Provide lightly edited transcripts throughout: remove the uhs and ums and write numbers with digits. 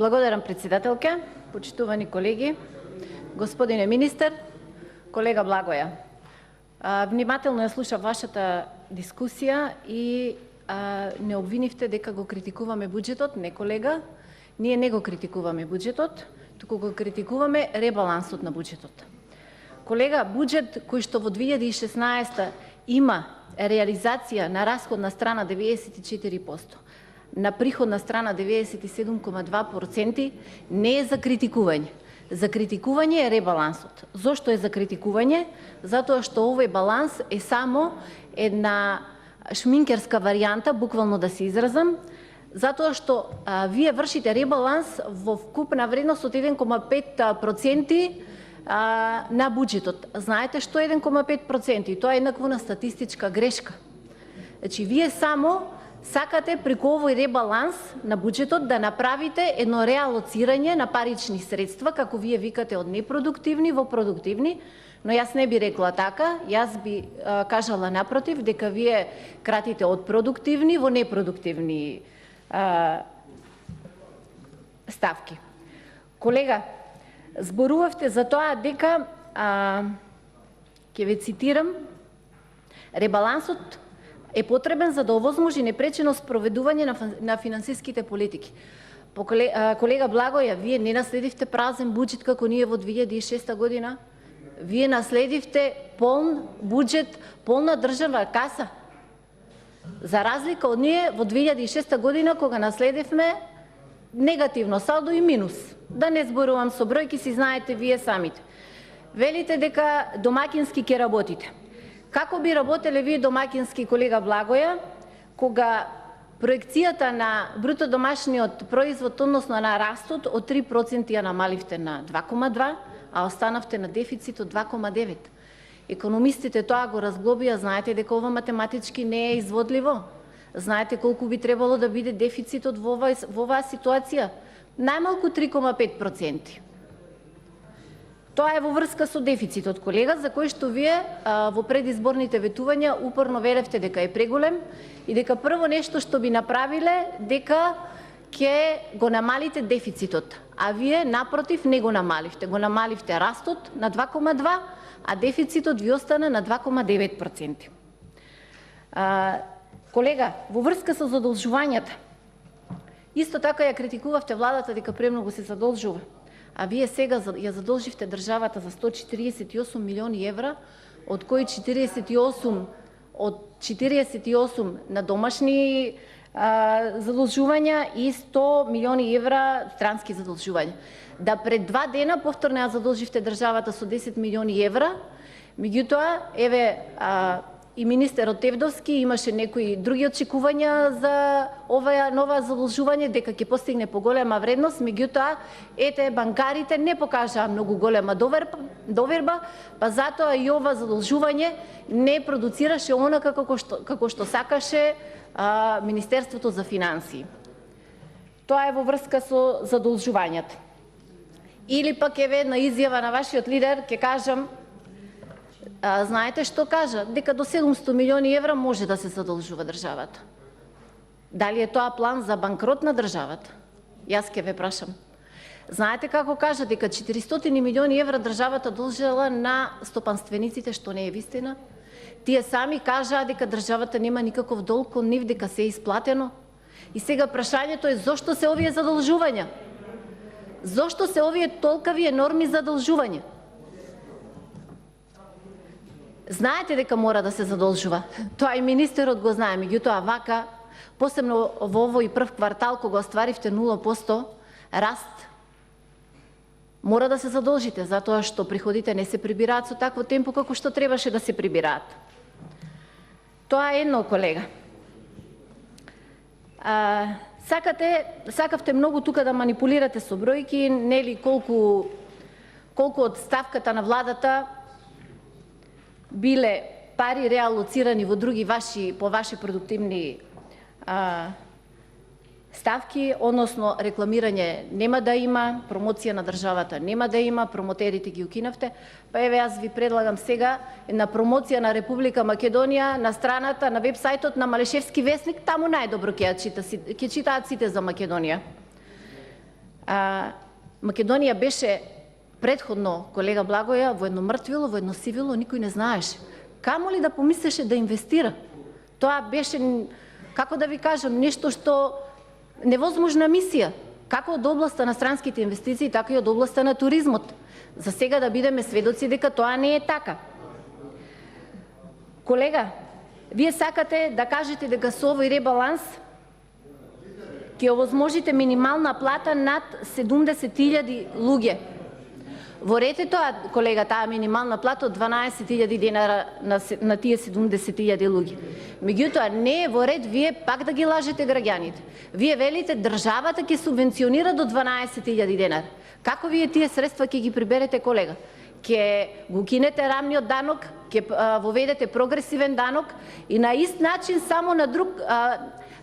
Благодарам, председателка, почитувани колеги, господине министър, колега Благоја. Внимателно ја слушав вашата дискусија и не обвинивте дека го критикуваме буџетот, не колега. Ние не го критикуваме буџетот, туку го критикуваме ребалансот на буџетот. Колега, буџет кој што во 2016 има реализација на расходна страна 94%, на приходна страна 97,2%, не е за критикување. За критикување е ребалансот. Зошто е за критикување? Затоа што овој баланс е само една шминкерска варијанта, буквално да се изразам, затоа што вие вршите ребаланс во вкупна вредност од 1,5% на буџетот. Знаете што е 1,5%? И тоа е еднаквна статистичка грешка. Значи, вие само сакате преку овој ребаланс на буџетот да направите едно реалоцирање на парични средства, како вие викате, од непродуктивни во продуктивни, но јас не би рекла така, јас би кажала напротив, дека вие кратите од продуктивни во непродуктивни ставки. Колега, зборувавте за тоа дека, ќе ве цитирам, ребалансот е потребен за да овозможи непречено спроведување на финансиските политики. Колега Благоја, вие не наследивте празен буџет како ние во 2006 година. Вие наследивте полн буџет, полна државна каса. За разлика од ние во 2006 година, кога наследивме негативно салдо и минус. Да не зборувам со бројки, си знаете вие самите. Велите дека домакински ќе работите. Како би работеле вие домакински, колега Благоја, кога проекцијата на бруто домашниот производ, односно на растот, од 3% ја намаливте на 2,2%, а останавте на дефицит од 2,9%. Економистите тоа го разглобија, знаете дека ова математички не е изводливо. Знаете колку би требало да биде дефицитот во оваа ситуација? Најмалку 3,5%. Тоа е во врска со дефицитот, колега, за кој што вие во предизборните ветувања упорно велевте дека е преголем и дека прво нешто што би направиле дека ќе го намалите дефицитот. А вие, напротив, не го намаливте. Го намаливте растот на 2,2%, а дефицитот ви остана на 2,9%. Колега, во врска со задолжувањата, исто така ја критикувавте владата дека премногу се задолжува. А вие сега ја задолживте државата за 148 милиони евра, од кои 48 на домашни задолжувања и 100 милиони евра странски задолжувања. Да пред 2 дена повторно ја задолживте државата со 10 милиони евра, меѓутоа, еве, и министерот Тевдовски имаше некои други очекувања за ова нова задолжување, дека ќе постигне поголема вредност, меѓутоа, ете, банкарите не покажаа многу голема доверба, па затоа и ова задолжување не продуцираше онака како што сакаше Министерството за финансии. Тоа е во врска со задолжувањата. Или пак еве една изјава на вашиот лидер, ќе кажам, знаете што кажа? Дека до 700 милиони евра може да се задолжува државата. Дали е тоа план за банкрот на државата? Јас ќе ве прашам. Знаете како кажа? Дека 400 милиони евра државата должела на стопанствениците, што не е вистина? Тие сами кажаа дека државата нема никаков долг кон нив, дека се е исплатено. И сега прашањето е зошто се овие задолжувања? Зошто се овие толкави енорми задолжувања? Знаете дека мора да се задолжува. Тоа и министерот го знае, меѓутоа вака, посебно во овој прв квартал, кога остваривте 0% раст, мора да се задолжите, затоа што приходите не се прибираат со такво темпо како што требаше да се прибираат. Тоа е едно, колега. Сакавте многу тука да манипулирате со бројки, нели колку од ставката на владата биле пари реалоцирани во други по ваши продуктивни ставки, односно рекламирање нема да има, промоција на државата нема да има, промотерите ги укинавте. Па еве, јас ви предлагам сега една промоција на Република Македонија на страната, на вебсајтот на Малешевски весник, таму најдобро ќе читаат сите за Македонија. Македонија беше предходно, колега Благоја, во едно мртвило, во едно сивило, никој не знаеше. Камо ли да помислеше да инвестира? Тоа беше, како да ви кажам, нешто што невозможна мисија, како од областа на странските инвестиции, така и од областа на туризмот. За сега да бидеме сведоци дека тоа не е така. Колега, вие сакате да кажете дека со овој ребаланс ќе овозможите минимална плата над 70.000 луѓе. Во ред е тоа, колега, таа минимална плата од 12.000 денара на тие 70.000 луѓе. Меѓутоа, не е во ред вие пак да ги лажете граѓаните. Вие велите државата ќе субвенционира до 12.000 денара. Како вие тие средства ќе ги приберете, колега? Ќе го кинете рамниот данок, ќе воведете прогресивен данок и на ист начин само на друг...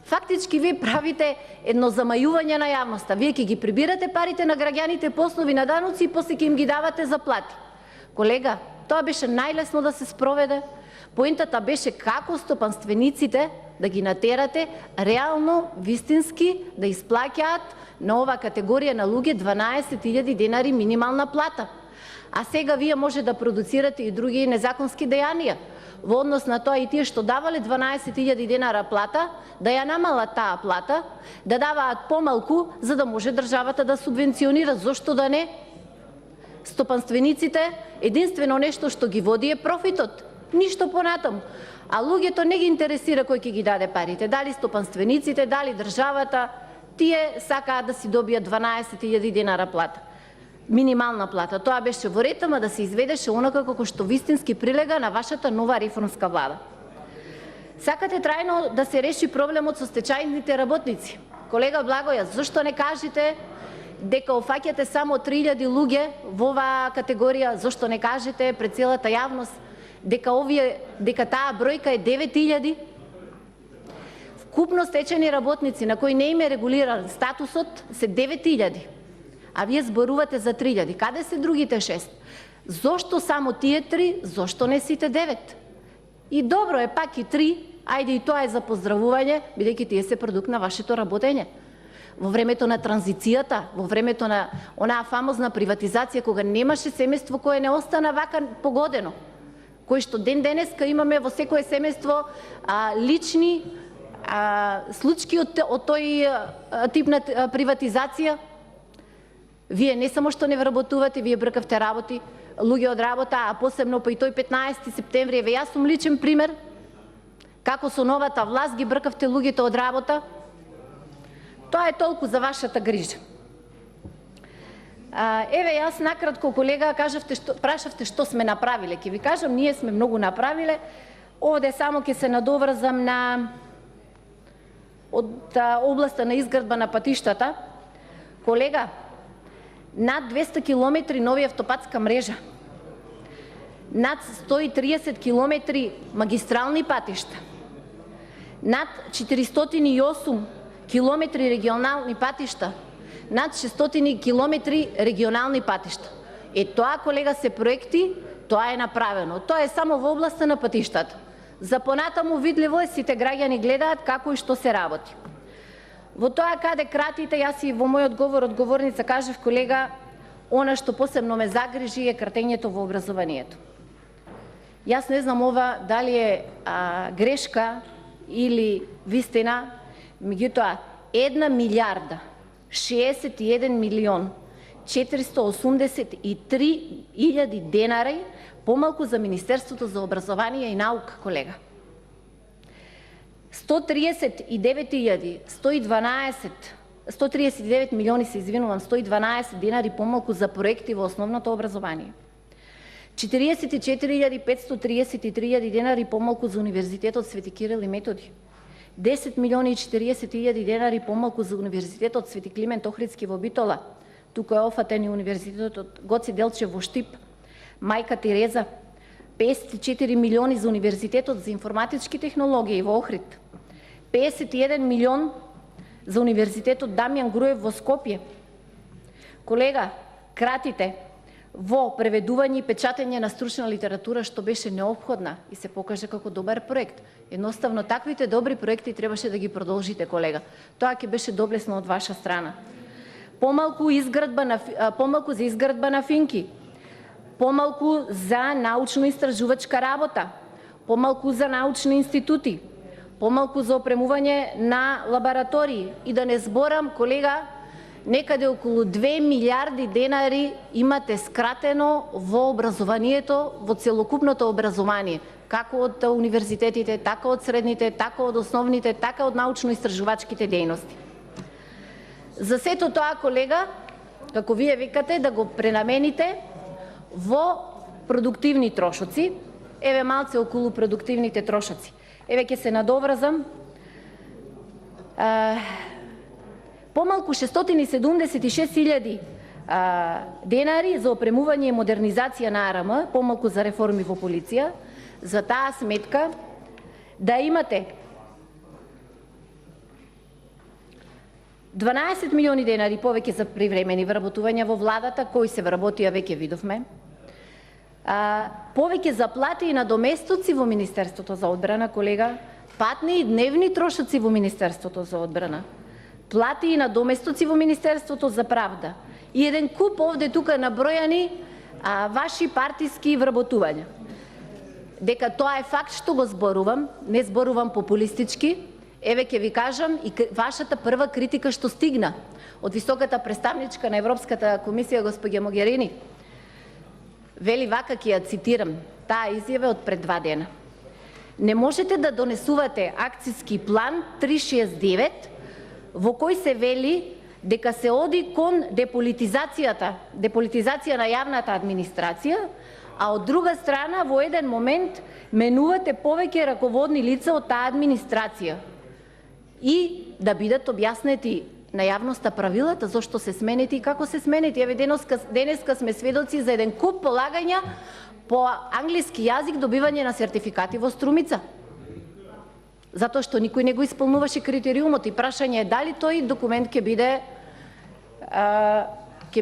Фактички вие правите едно замајување на јавноста. Вие ќе ги прибирате парите на граѓаните по основи на даноци и после ќе им ги давате за плати. Колега, тоа беше најлесно да се спроведе. Поентата беше како стопанствениците да ги натерате реално, вистински да исплаќаат на оваа категорија на луѓе 12.000 денари минимална плата. А сега вие може да продуцирате и други незаконски дејанија. Во однос на тоа и тие што давале 12.000 денара плата, да ја намалат таа плата, да даваат помалку, за да може државата да субвенционира. Зошто да не? Стопанствениците, единствено нешто што ги води е профитот. Ништо понатаму. А луѓето не ги интересира кој ќе ги даде парите. Дали стопанствениците, дали државата, тие сакаат да си добијат 12.000 денара плата. Минимална плата. Тоа беше во ред, ама да се изведеше онака како што вистински прилега на вашата нова реформска влада. Сакате трајно да се реши проблемот со стечајните работници. Колега Благоја, зашто не кажете дека офаќате само 3.000 луѓе во оваа категорија? Зашто не кажете пред целата јавност дека таа бројка е 9.000? Вкупно стечени работници на кои не им е регулиран статусот се 9.000. А вие зборувате за 3.000. Каде се другите 6? Зошто само тие 3? Зошто не сите 9? И добро е пак и 3, ајде и тоа е за поздравување, бидејќи тие се продукт на вашето работење. Во времето на транзицијата, во времето на онаа фамозна приватизација, кога немаше семејство кое не остана вака погодено, кој што ден денеска имаме во секое семејство лични случаи од тој тип на приватизација. Вие не само што не вработувате, вие бркавте работи, луѓе од работа, а посебно по и тој 15 септември, еве јас сум личен пример, како со новата власт ги бркавте луѓето од работа. Тоа е толку за вашата грижа. Еве јас накратко, колега, прашавте што сме направиле. Ќе ви кажам, ние сме многу направиле. Овде само ќе се надоврзам на од областа на изградба на патиштата. Колега, над 200 километри нови автопатска мрежа, над 130 километри магистрални патишта, над 408 километри регионални патишта, над 600 километри регионални патишта. Тоа, колега, се проекти, тоа е направено. Тоа е само во областа на патиштата. За понатаму видливо е, сите граѓани гледаат како и што се работи. Во тоа каде кратите, јас и во мојот одговорница кажав, колега, она што посебно ме загрижи е кратењето во образованието. Јас не знам ова дали е грешка или вистина, меѓутоа 1 милиарда 61 милион 483.000 денари помалку за Министерството за образование и наука, колега. 139 милиони, 112 денари помалку за проекти во основното образование. 44.533 денари помалку за Универзитетот Свети Кирил и Методи. 10 милиони и 40.000 денари помалку за Универзитетот Свети Климент Охридски во Битола. Тука е офатен и Универзитетот Гоце Делчев во Штип. Мајка Тереза. 54 милиони за Универзитетот за информатички технологии во Охрид. 51 милион за Универзитетот Дамјан Груев во Скопје. Колега, кратите во преведување и печатење на стручна литература, што беше неопходна и се покаже како добар проект. Едноставно, таквите добри проекти требаше да ги продолжите, колега. Тоа ќе беше доблесно од ваша страна. помалку за изградба на финки, помалку за научно-истражувачка работа, помалку за научни институти, помалку за опремување на лаборатории и да не зборам, колега, некаде околу 2 милиарди денари имате скратено во образованието, во целокупното образование, како од универзитетите, така од средните, така од основните, така од научно-истражувачките дејности. За сето тоа, колега, како вие викате, да го пренамените во продуктивни трошоци, еве малце околу продуктивните трошоци. Еве ќе се надоврзам. Помалку 676.000 денари за опремување и модернизација на АРМ, помалку за реформи во полиција, за таа сметка да имате 12 милиони денари повеќе за привремени вработувања во владата, кои се вработија веќе видовме, повеќе за плати и надоместоци во Министерството за одбрана, колега, патни и дневни трошоци во Министерството за одбрана, плати и надоместоци во Министерството за правда и еден куп овде тука набројани ваши партиски вработувања. Дека тоа е факт што го зборувам, не зборувам популистички, еве ќе ви кажам и вашата прва критика што стигна од високата представничка на Европската комисија госпоѓа Могерини. Вели вака, ќе ја цитирам, таа изјава од пред 2 дена. Не можете да донесувате акцијски план 369 во кој се вели дека се оди кон деполитизација на јавната администрација, а од друга страна во еден момент менувате повеќе раководни лица од таа администрација и да бидат објаснети на јавноста правилата зошто се сменети и како се сменети. Еве денеска сме сведоци за еден куп полагања по англиски јазик, добивање на сертификати во Струмица. Затоа што никој не го исполнуваше критериумот и прашање е дали тој документ ќе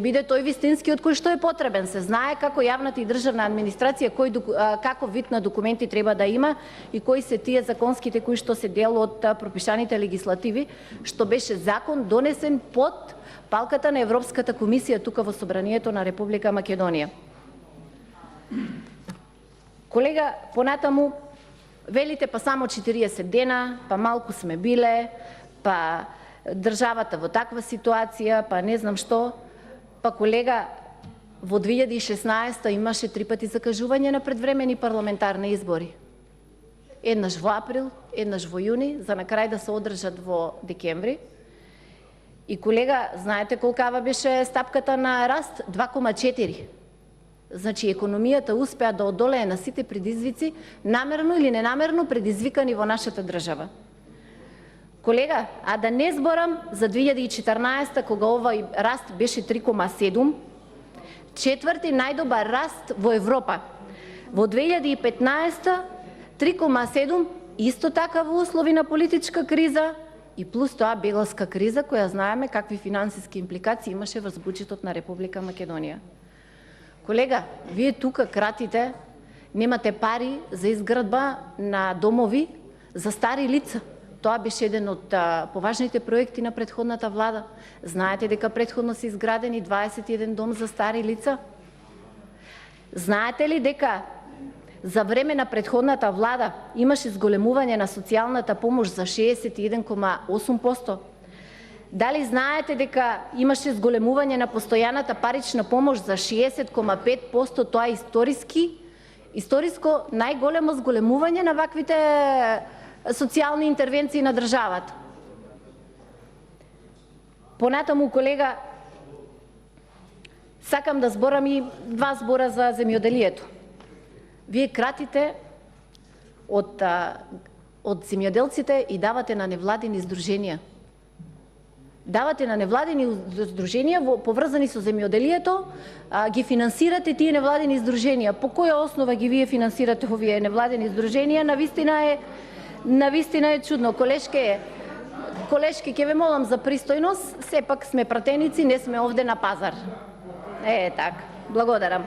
биде тој вистинскиот кој што е потребен. Се знае како јавната и државна администрација каков вид на документи треба да има и кои се тие законските кои што се дел од пропишаните легислативи, што беше закон донесен под палката на Европската комисија тука во Собранието на Република Македонија. Колега, понатаму велите па само 40 дена, па малку сме биле, па државата во таква ситуација, па не знам што. Па колега, во 2016 имаше 3 пати закажување на предвремени парламентарни избори. Еднаш во април, еднаш во јуни, за на крај да се одржат во декември. И колега, знаете колкава беше стапката на раст? 2,4. Значи, економијата успеа да одолее на сите предизвици, намерно или ненамерно предизвикани во нашата држава. Колега, а да не зборам за 2014 кога овој раст беше 3,7, четврти најдобар раст во Европа. Во 2015 3,7, исто така во услови на политичка криза и плюс тоа бегалска криза која знаеме какви финансиски импликации имаше врз буџетот на Република Македонија. Колега, вие тука кратите, немате пари за изградба на домови за стари лица. Тоа беше еден од поважните проекти на претходната влада. Знаете дека претходно се изградени 21 дом за стари лица? Знаете ли дека за време на претходната влада имаше зголемување на социјалната помош за 61,8%? Дали знаете дека имаше зголемување на постојаната парична помош за 60,5%? Тоа е историско најголемо зголемување на ваквите социјални интервенции на државата. Понатаму, колега, сакам да зборам и 2 збора за земјоделието. Вие кратите од земјоделците и давате на невладини здруженија. Давате на невладини здруженија поврзани со земјоделието, ги финансирате тие невладини здруженија. По која основа ги вие финансирате овие невладини здруженија? Навистина е чудно. Колешке, ќе ве молам за пристојност, сепак сме пратеници, не сме овде на пазар. Така, благодарам.